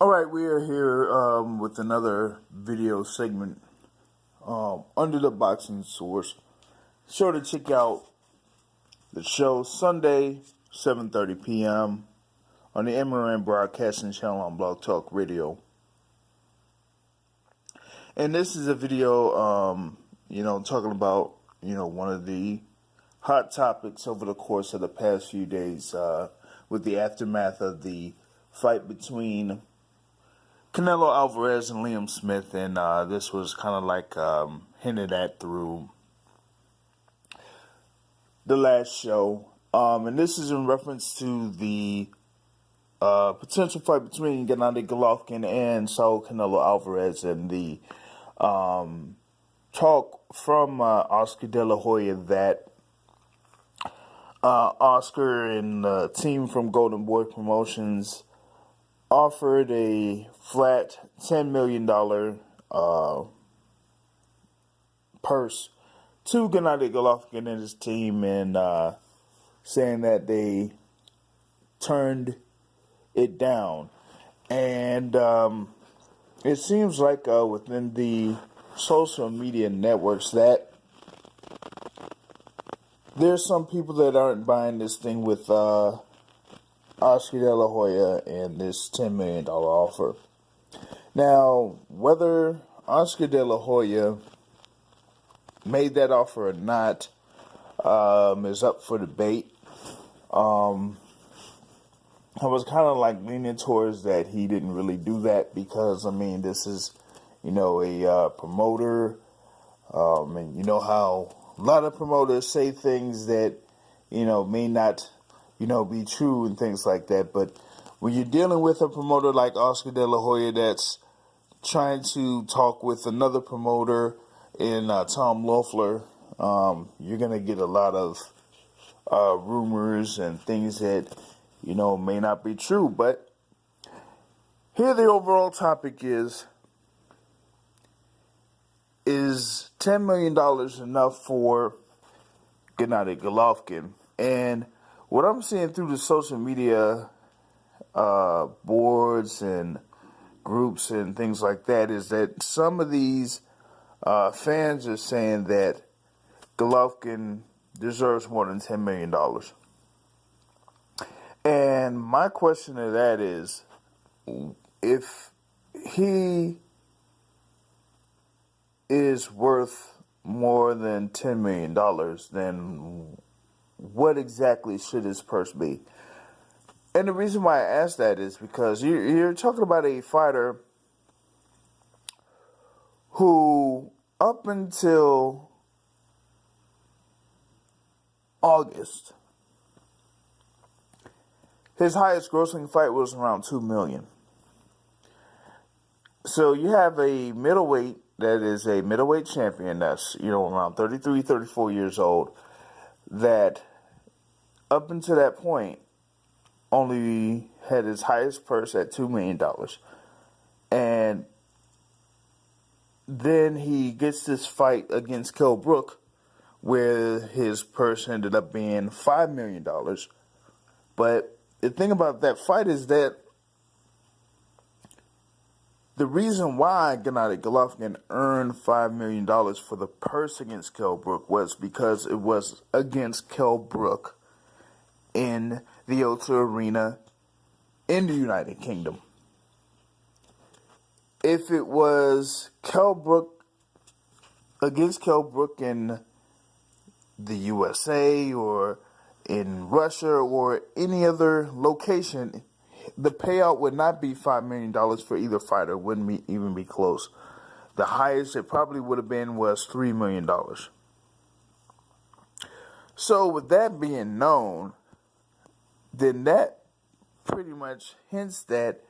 Alright, we are here with another video segment under the boxing source. Sure to check out the show Sunday, 7:30 p.m. on the MRN Broadcasting Channel on Blog Talk Radio. And this is a video, talking about, one of the hot topics over the course of the past few days with the aftermath of the fight between Canelo Alvarez and Liam Smith, and this was kind of like hinted at through the last show. And this is in reference to the potential fight between Golovkin and Saul Canelo Alvarez, and the talk from Oscar De La Hoya that Oscar and the team from Golden Boy Promotions offered a flat $10 million purse to Gennady Golovkin and his team, and saying that they turned it down. And it seems like within the social media networks that there's some people that aren't buying this thing with Oscar De La Hoya and this $10 million offer. Now, whether Oscar De La Hoya made that offer or not is up for debate. I was kind of like leaning towards that he didn't really do that because, this is, a promoter. And you know how a lot of promoters say things that, may not be true and things like that. But when you're dealing with a promoter like Oscar De La Hoya that's trying to talk with another promoter in Tom Loeffler, you're going to get a lot of rumors and things that, may not be true. But here the overall topic is $10 million enough for Gennady Golovkin? And what I'm seeing through the social media boards and groups and things like that is that some of these fans are saying that Golovkin deserves more than $10 million. And my question to that is, if he is worth more than $10 million, then what exactly should his purse be? And the reason why I ask that is because you're talking about a fighter who, up until August, his highest grossing fight was around $2 million. So you have a middleweight that is a middleweight champion that's, around 33, 34 years old, that up until that point only had his highest purse at $2 million. And then he gets this fight against Kell Brook where his purse ended up being $5 million. But the thing about that fight is that the reason why Gennady Golovkin earned $5 million for the purse against Kell Brook was because it was against Kell Brook in the O2 Arena in the United Kingdom. If it was Kell Brook against Kell Brook in the USA or in Russia or any other location, the payout would not be $5 million for either fighter. It wouldn't even be close. The highest it probably would have been was $3 million. So with that being known, then that pretty much hints that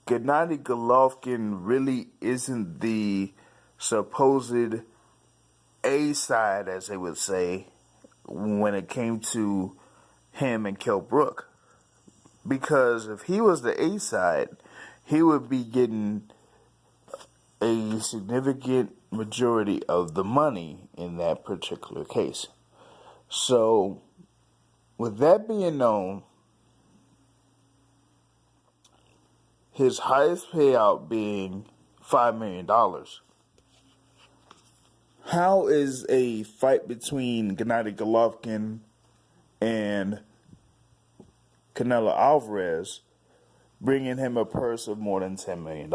Gennady Golovkin really isn't the supposed A-side, as they would say, when it came to him and Kell Brook. Because if he was the A-side, he would be getting a significant majority of the money in that particular case. So, with that being known, his highest payout being $5 million. How is a fight between Gennady Golovkin and Canelo Alvarez bringing him a purse of more than $10 million?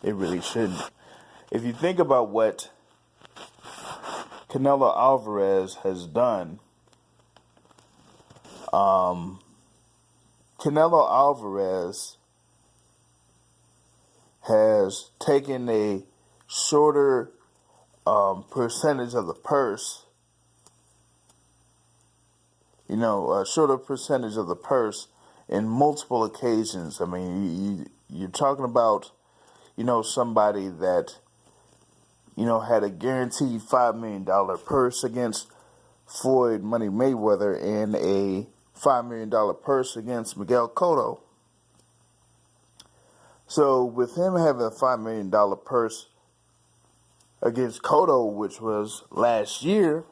It really shouldn't. If you think about what Canelo Alvarez has done, Canelo Alvarez has taken a shorter percentage of the purse, a shorter percentage of the purse in multiple occasions. I mean, you're talking about, somebody that, had a guaranteed $5 million purse against Floyd Money Mayweather and a $5 million purse against Miguel Cotto. So with him having a $5 million purse against Cotto, which was last year,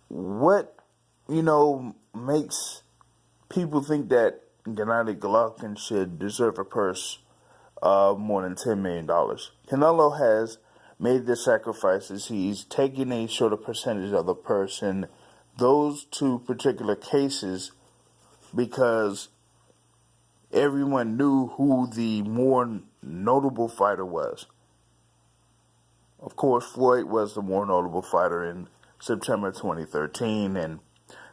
what, makes people think that Gennady Golovkin should deserve a purse of more than $10 million? Canelo has made the sacrifices. He's taking a shorter percentage of the purse in those two particular cases because everyone knew who the more notable fighter was. Of course, Floyd was the more notable fighter in September 2013, and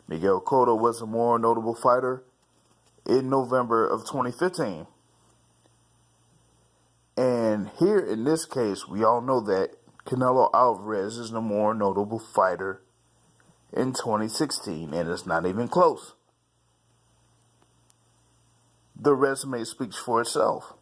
Miguel Cotto was the more notable fighter in November of 2015. And here in this case, we all know that Canelo Alvarez is the more notable fighter in 2016, and it's not even close. The resume speaks for itself.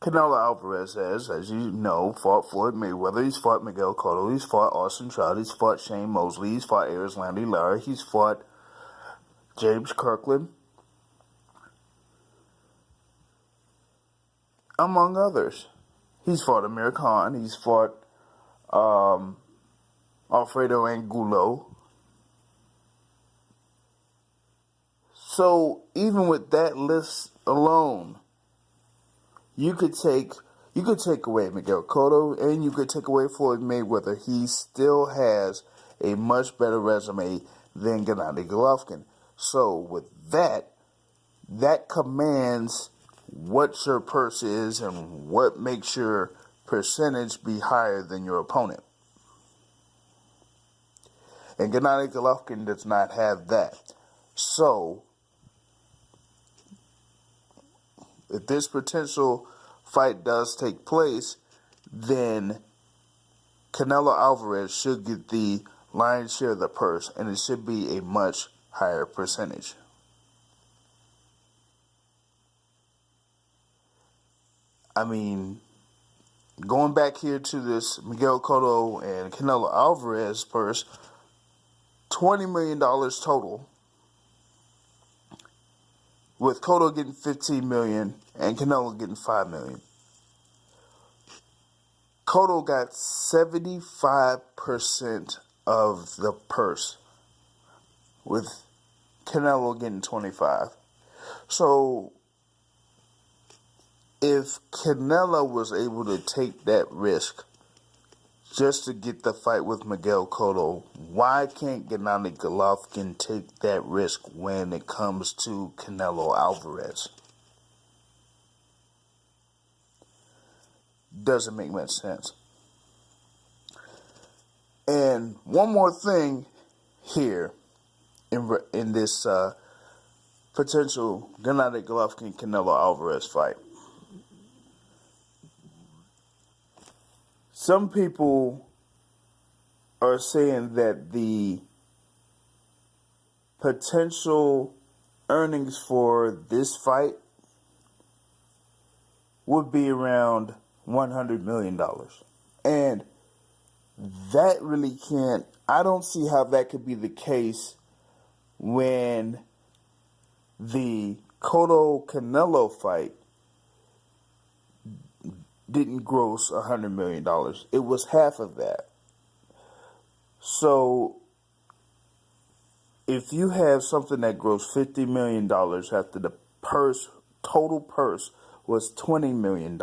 Canelo Alvarez has, as you know, fought Floyd Mayweather, he's fought Miguel Cotto, he's fought Austin Trout, he's fought Shane Mosley, he's fought Erislandy Lara, he's fought James Kirkland, among others. He's fought Amir Khan, he's fought Alfredo Angulo. So even with that list alone, you could take away Miguel Cotto and you could take away Floyd Mayweather. He still has a much better resume than Gennady Golovkin. So with that commands what your purse is and what makes your percentage be higher than your opponent. And Gennady Golovkin does not have that. So if this potential fight does take place, then Canelo Alvarez should get the lion's share of the purse, and it should be a much higher percentage. I mean, going back here to this Miguel Cotto and Canelo Alvarez purse, $20 million total, with Cotto getting $15 million and Canelo getting $5 million. Cotto got 75% of the purse, with Canelo getting 25%. So if Canelo was able to take that risk just to get the fight with Miguel Cotto, why can't Gennady Golovkin take that risk when it comes to Canelo Alvarez? Doesn't make much sense. And one more thing here in this potential Gennady Golovkin-Canelo Alvarez fight. Some people are saying that the potential earnings for this fight would be around $100 million. And that really can't, I don't see how that could be the case when the Cotto-Canelo fight didn't gross $100 million. It was half of that. So if you have something that grows $50 million after the total purse was $20 million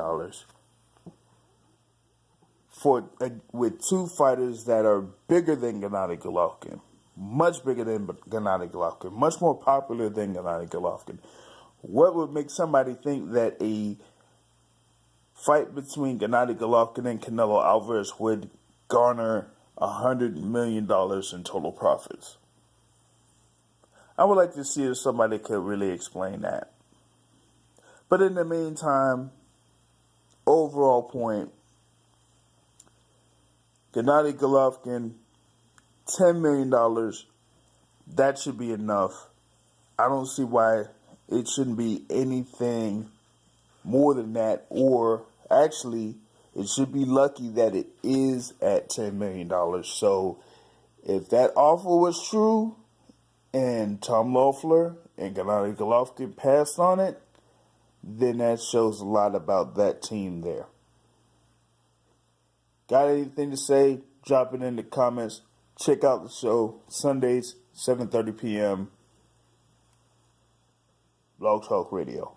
with two fighters that are bigger than Gennady Golovkin, much bigger than Gennady Golovkin, much more popular than Gennady Golovkin, what would make somebody think that a fight between Gennady Golovkin and Canelo Alvarez would garner $100 million in total profits? I would like to see if somebody could really explain that. But in the meantime, overall point, Gennady Golovkin, $10 million, that should be enough. I don't see why it shouldn't be anything more than that, or actually, it should be lucky that it is at $10 million. So, if that offer was true, and Tom Loeffler and Gennady Golovkin passed on it, then that shows a lot about that team there. Got anything to say? Drop it in the comments. Check out the show Sundays, 7:30 p.m. Blog Talk Radio.